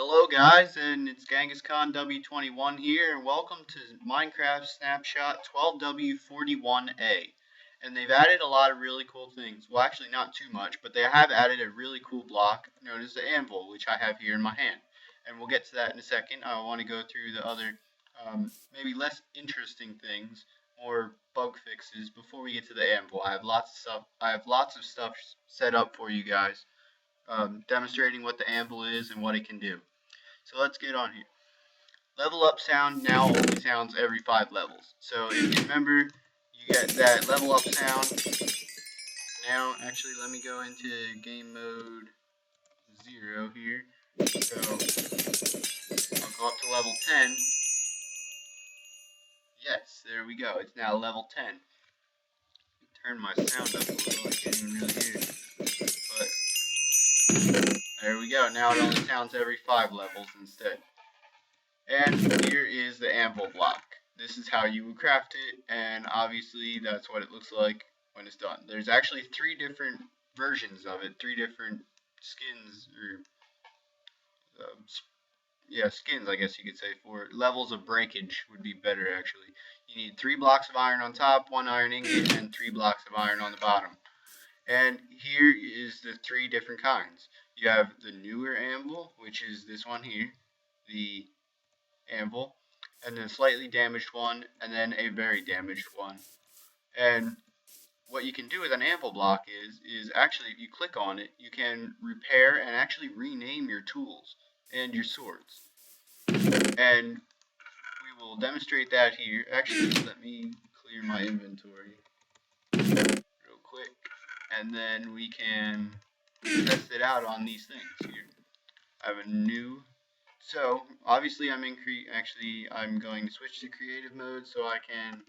Hello guys, and it's Khan W21 here, and welcome to Minecraft Snapshot 12w41a. And they've added a lot of really cool things. Well, actually not too much, but they have added a really cool block known as the Anvil, which I have here in my hand. And we'll get to that in a second. I want to go through the other, maybe less interesting things, or bug fixes, before we get to the Anvil. I have lots of stuff set up for you guys, demonstrating what the Anvil is and what it can do. So let's get on here. Level up sound now only sounds every 5 levels. So if you remember, you get that level up sound. Now, actually, let me go into game mode 0 here. So I'll go up to level 10. Yes, there we go. It's now level 10. Turn my sound up a little. I can't even really hear it. But there we go. Now it only sounds every 5 levels instead. And here is the Anvil block. This is how you would craft it, and obviously that's what it looks like when it's done. There's actually 3 different versions of it, 3 different skins, or skins I guess you could say, for levels of breakage would be better actually. You need 3 blocks of iron on top, 1 iron ingot, and 3 blocks of iron on the bottom. And here is the 3 different kinds. You have the newer Anvil, which is this one here, the Anvil, and then a slightly damaged one, and then a very damaged one. And what you can do with an Anvil block is actually, if you click on it, you can repair and actually rename your tools and your swords. And we will demonstrate that here. Actually, let me clear my inventory real quick, and then we can test it out on these things here. I have a new. So obviously I'm going to switch to creative mode so I can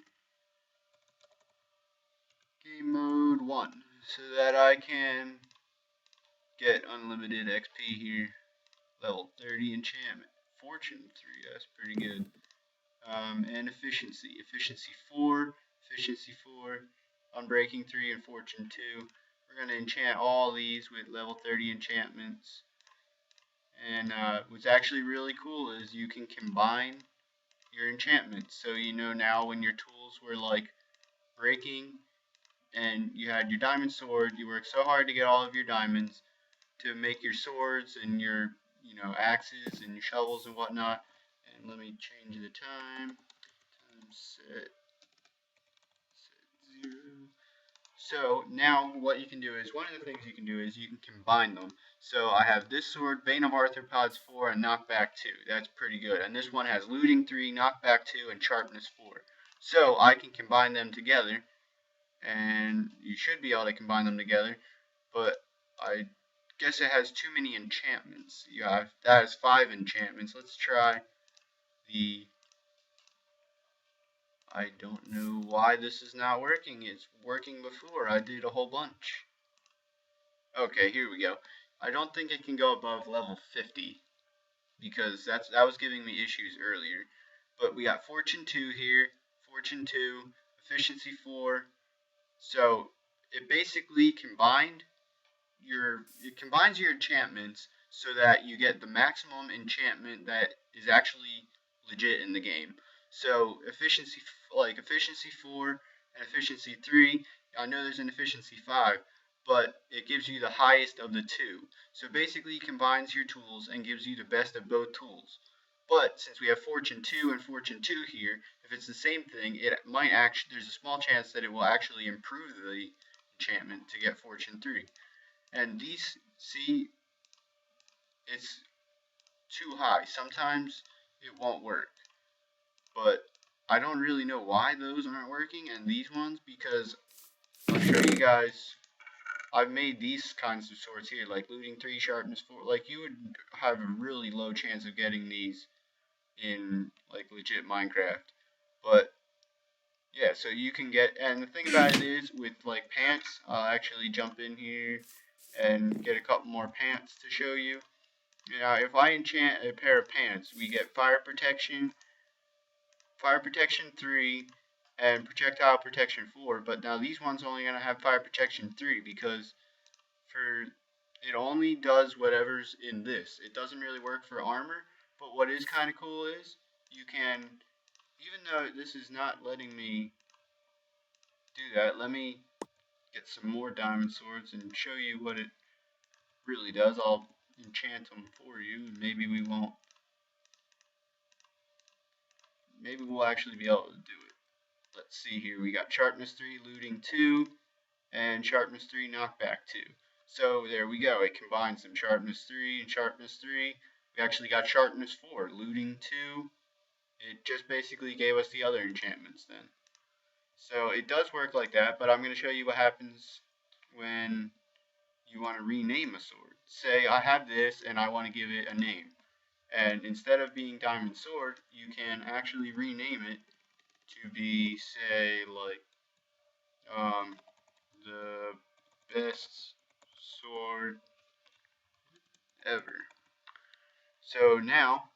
game mode 1 so that I can get unlimited XP here. Level 30 enchantment, fortune 3, that's pretty good. And efficiency 4, unbreaking 3, and fortune 2. We're going to enchant all these with level 30 enchantments. And what's actually really cool is you can combine your enchantments. So you know now when your tools were like breaking and you had your diamond sword, you worked so hard to get all of your diamonds to make your swords and your axes and your shovels and whatnot. And let me change the time set 0. So now what you can do is, one of the things you can do is you can combine them. So I have this sword, Bane of Arthropods 4, and Knockback 2. That's pretty good. And this one has Looting 3, Knockback 2, and Sharpness 4. So I can combine them together, and you should be able to combine them together, but I guess it has too many enchantments. That has 5 enchantments. Let's try the... I don't know why this is not working. It's working before. I did a whole bunch. Okay, here we go. I don't think it can go above level 50 because that was giving me issues earlier. But we got Fortune 2 here, Fortune 2, Efficiency 4. So it basically combines your enchantments so that you get the maximum enchantment that is actually legit in the game. So efficiency 4 and efficiency 3. I know there's an efficiency 5, but it gives you the highest of the 2. So basically it combines your tools and gives you the best of both tools. But since we have Fortune 2 and Fortune 2 here, if it's the same thing, there's a small chance that it will actually improve the enchantment to get Fortune 3. And these, see, it's too high. Sometimes it won't work. But I don't really know why those aren't working and these ones, because I'll show you guys. I've made these kinds of swords here, like Looting 3, Sharpness 4. Like, you would have a really low chance of getting these in, like, legit Minecraft. But, yeah, so you can get, and the thing about it is, with, like, pants, I'll actually jump in here and get a couple more pants to show you. Now, if I enchant a pair of pants, we get Fire Protection 3, and Projectile Protection 4, but now these ones only going to have Fire Protection 3 because for It only does whatever's in this. It doesn't really work for armor, but what is kind of cool is you can, even though this is not letting me do that, let me get some more diamond swords and show you what it really does. I'll enchant them for you, and maybe we won't. Maybe we'll actually be able to do it. Let's see here. We got sharpness 3, looting 2, and sharpness 3, knockback 2. So there we go. It combines some sharpness 3 and sharpness 3. We actually got sharpness 4, looting 2. It just basically gave us the other enchantments then. So it does work like that, but I'm going to show you what happens when you want to rename a sword. Say I have this and I want to give it a name. And instead of being diamond sword, you can actually rename it to be, say, like, the best sword ever. So now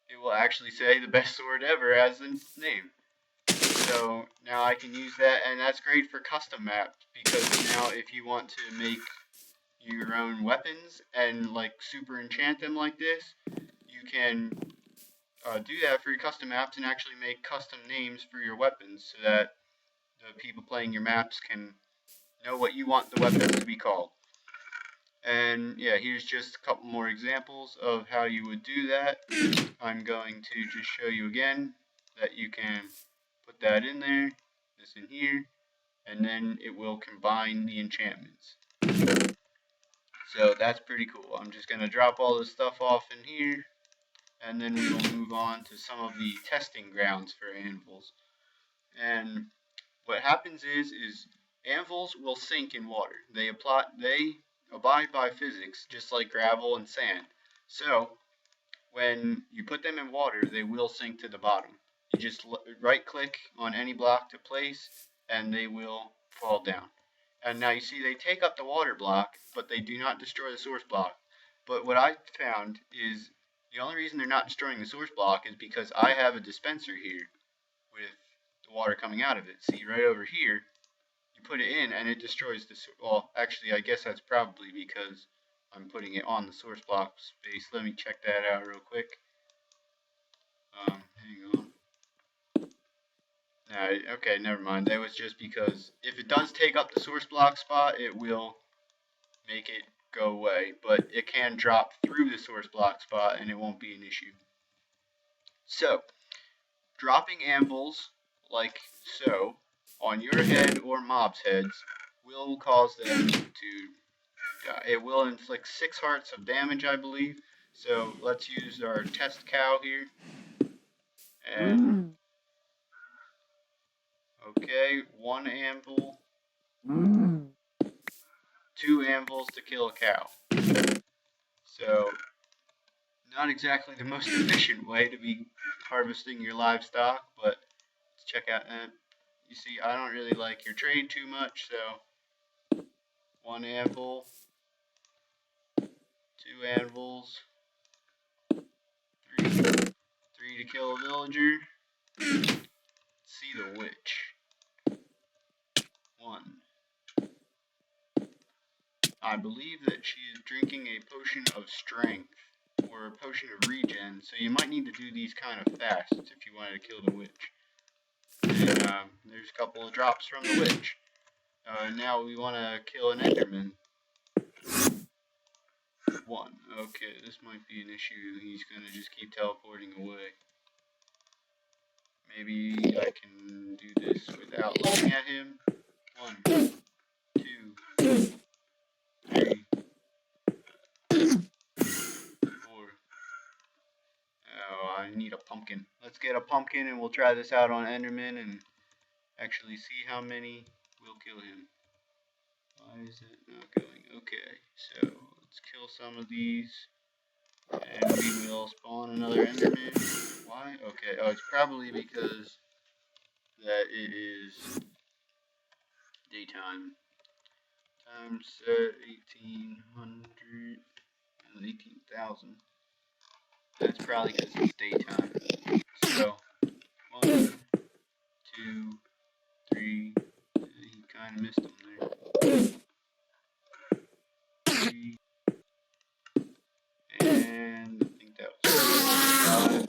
it will actually say the best sword ever as the name. So now I can use that, and that's great for custom maps, because now if you want to make your own weapons and like super enchant them like this, you can do that for your custom maps and actually make custom names for your weapons so that the people playing your maps can know what you want the weapons to be called. And yeah, here's just a couple more examples of how you would do that. I'm going to just show you again that you can put that in there, this in here, and then it will combine the enchantments. So that's pretty cool. I'm just going to drop all this stuff off in here, and then we will move on to some of the testing grounds for anvils. And what happens is anvils will sink in water. They abide by physics, just like gravel and sand. So when you put them in water, they will sink to the bottom. You just right click on any block to place, and they will fall down. And now you see they take up the water block, but they do not destroy the source block. But what I found is the only reason they're not destroying the source block is because I have a dispenser here with the water coming out of it. See, right over here, you put it in and it destroys the, well, actually, I guess that's probably because I'm putting it on the source block space. Let me check that out real quick. Hang on. No, okay, never mind. That was just because if it does take up the source block spot, it will make it go away, but it can drop through the source block spot and it won't be an issue. So, dropping anvils like so on your head or mobs' heads will cause them to die. It will inflict 6 hearts of damage, I believe. So let's use our test cow here. And okay, 1 anvil, 2 anvils to kill a cow. So not exactly the most efficient way to be harvesting your livestock, but let's check out. You see, I don't really like your trade too much, so 1 anvil, 2 anvils, 3 to kill a villager. See the witch. 1. I believe that she is drinking a potion of strength or a potion of regen, so you might need to do these kind of fast if you wanted to kill the witch. And there's a couple of drops from the witch. Now we want to kill an enderman. 1. Okay, this might be an issue. He's going to just keep teleporting away. Maybe I can do this without looking at him. 1, 2, 3, 4. Oh, I need a pumpkin. Let's get a pumpkin and we'll try this out on enderman and actually see how many will kill him. Why is it not going? Okay, so let's kill some of these. And we will spawn another enderman. Why? Okay, oh, it's probably because that it is daytime. Time set 1800 and 18,000. That's probably because it's daytime. So, 1, 2, 3. He kind of missed him there. 3, and I think that was 4, 5, 6.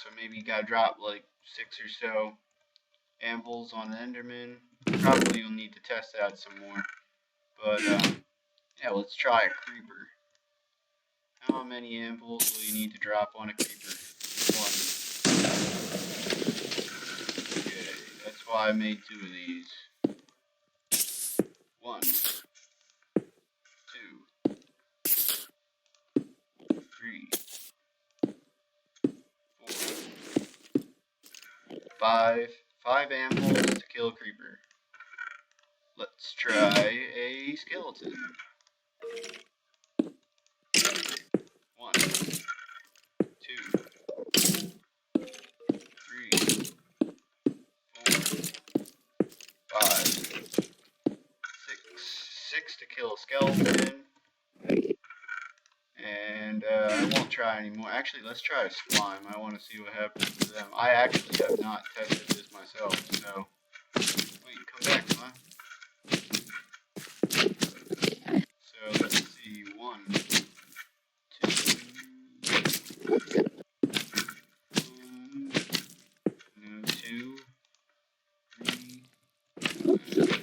So maybe you gotta drop like 6 or so anvils on the Enderman. Probably you'll need to test out some more. But yeah, let's try a creeper. How many anvils will you need to drop on a creeper? 1. Okay, that's why I made 2 of these. 1, 2, 3, 4, 5. 5 anvils to kill a creeper. Let's try a skeleton. 1, 2, 3, 4, 5, 6. 6 to kill a skeleton. And I won't try anymore. Actually, let's try a slime. I want to see what happens to them. I actually have not tested this myself, so... Wait, come back, slime. So, let's see. 1, 2... No, 2, 3...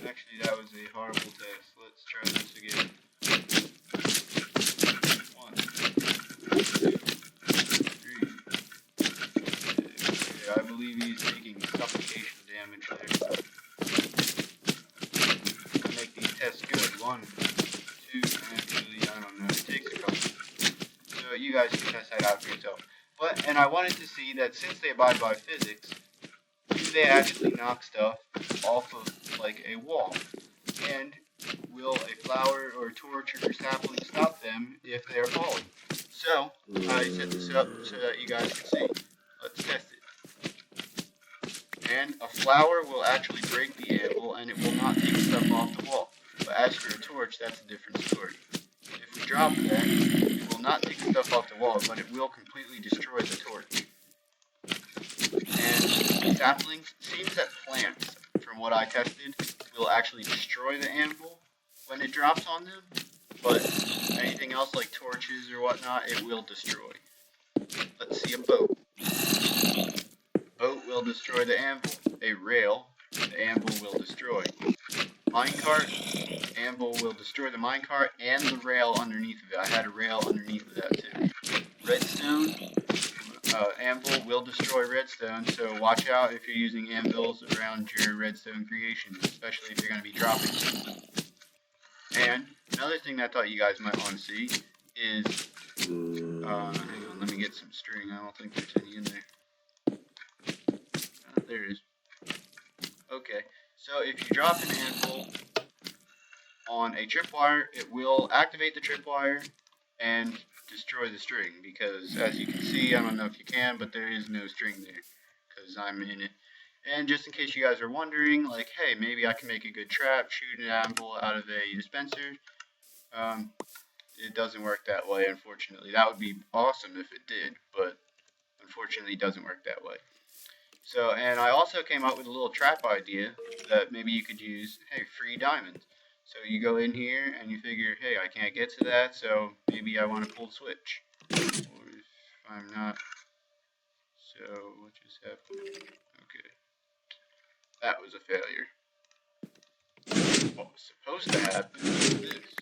Actually, that was a horrible test. Let's try this again. 1, 2, 3... Okay, I believe he's taking suffocation damage there. Make these tests good. 1, 2, actually, I don't know. It takes a couple. So you guys can test that out for yourself. And I wanted to see that since they abide by physics, do they actually knock stuff off of, like, a wall? And will a flower or a torch or a sapling stop them if they are falling? So, I set this up so that you guys can see. Let's test it. And a flower will actually break the anvil and it will not take stuff off the wall. But as for a torch, that's a different story. If we drop that, it will not take stuff off the wall, but it will completely destroy the torch. And saplings, seems that plants, from what I tested, will actually destroy the anvil when it drops on them, but anything else like torches or whatnot, it will destroy. Let's see a boat. Boat will destroy the anvil. A rail, the anvil will destroy. Minecart, anvil will destroy the minecart and the rail underneath of it. I had a rail underneath of that too. Redstone, anvil will destroy redstone, so watch out if you're using anvils around your redstone creations, especially if you're going to be dropping them. And another thing that I thought you guys might want to see is, hang on, let me get some string. I don't think there's any in there. There it is. Okay, so if you drop an anvil on a tripwire, it will activate the tripwire and destroy the string, because as you can see, I don't know if you can, but there is no string there, because I'm in it. And just in case you guys are wondering, like, hey, maybe I can make a good trap, shoot an anvil out of a dispenser, it doesn't work that way, unfortunately. That would be awesome if it did, but unfortunately it doesn't work that way. So, and I also came up with a little trap idea that maybe you could use, hey, free diamonds. So you go in here and you figure, hey, I can't get to that, so maybe I want to pull the switch. Or if I'm not, so what just happened? Okay. That was a failure. What was supposed to happen was this.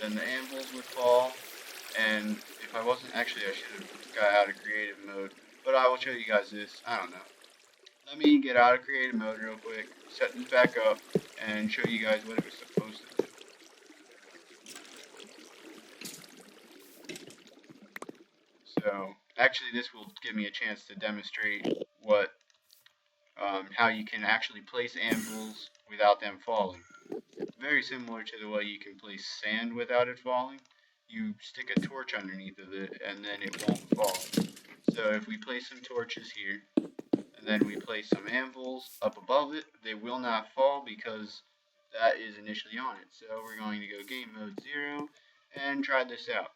Then the anvils would fall, and if I wasn't, actually I should have got out of creative mode. But I will show you guys this. I don't know. Let me get out of creative mode real quick, set this back up, and show you guys what it was supposed to do. So, actually this will give me a chance to demonstrate what, how you can actually place anvils without them falling. Very similar to the way you can place sand without it falling. You stick a torch underneath of it, and then it won't fall. So if we place some torches here, and then we place some anvils up above it, they will not fall because that is initially on it. So we're going to go game mode 0 and try this out.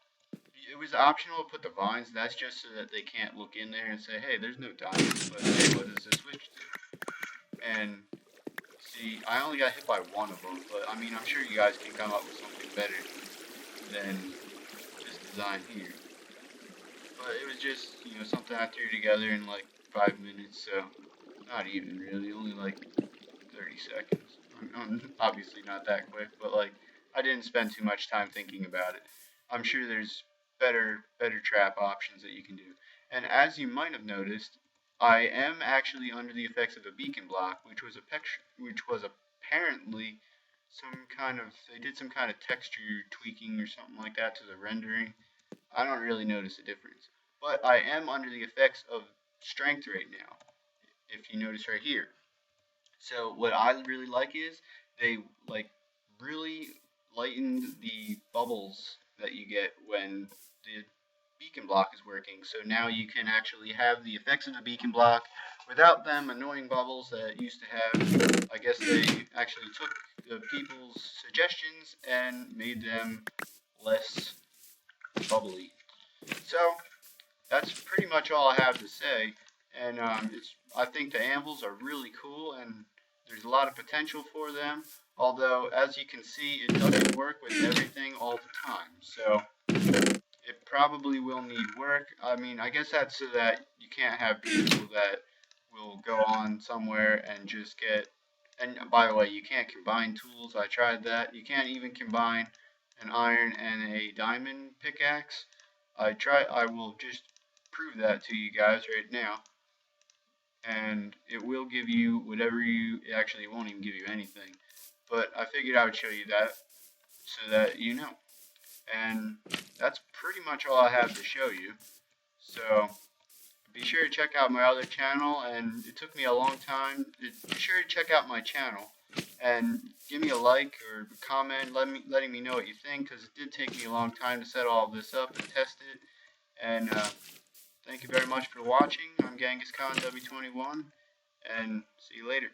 It was optional to put the vines, that's just so that they can't look in there and say, hey, there's no diamond, but hey, what does this switch do? And See, I only got hit by one of them, but I mean, I'm sure you guys can come up with something better than this design here. But it was just, something I threw together in like 5 minutes, so not even really, only like 30 seconds. I'm obviously not that quick, but like, I didn't spend too much time thinking about it. I'm sure there's better trap options that you can do. And as you might have noticed, I am actually under the effects of a beacon block, which was apparently they did some kind of texture tweaking or something like that to the rendering. I don't really notice a difference. But I am under the effects of strength right now, if you notice right here. So what I really like is they like really lightened the bubbles that you get when the beacon block is working. So now you can actually have the effects of the beacon block without them annoying bubbles that used to have. I guess they actually took the people's suggestions and made them less bubbly. So that's pretty much all I have to say. And I think the anvils are really cool, and there's a lot of potential for them. Although, as you can see, it doesn't work with everything all the time. So it probably will need work. I mean, I guess that's so that you can't have people that will go on somewhere and just get. And by the way, you can't combine tools. I tried that. You can't even combine an iron and a diamond pickaxe. I will just prove that to you guys right now. And it will give you whatever it actually won't even give you anything. But I figured I would show you that so that you know. And that's pretty much all I have to show you. So be sure to check out my other channel, and it took me a long time. Be sure to check out my channel and give me a like or a comment letting me know what you think, because it did take me a long time to set all of this up and test it. And thank you very much for watching. I'm Genghis Khan W21, and see you later.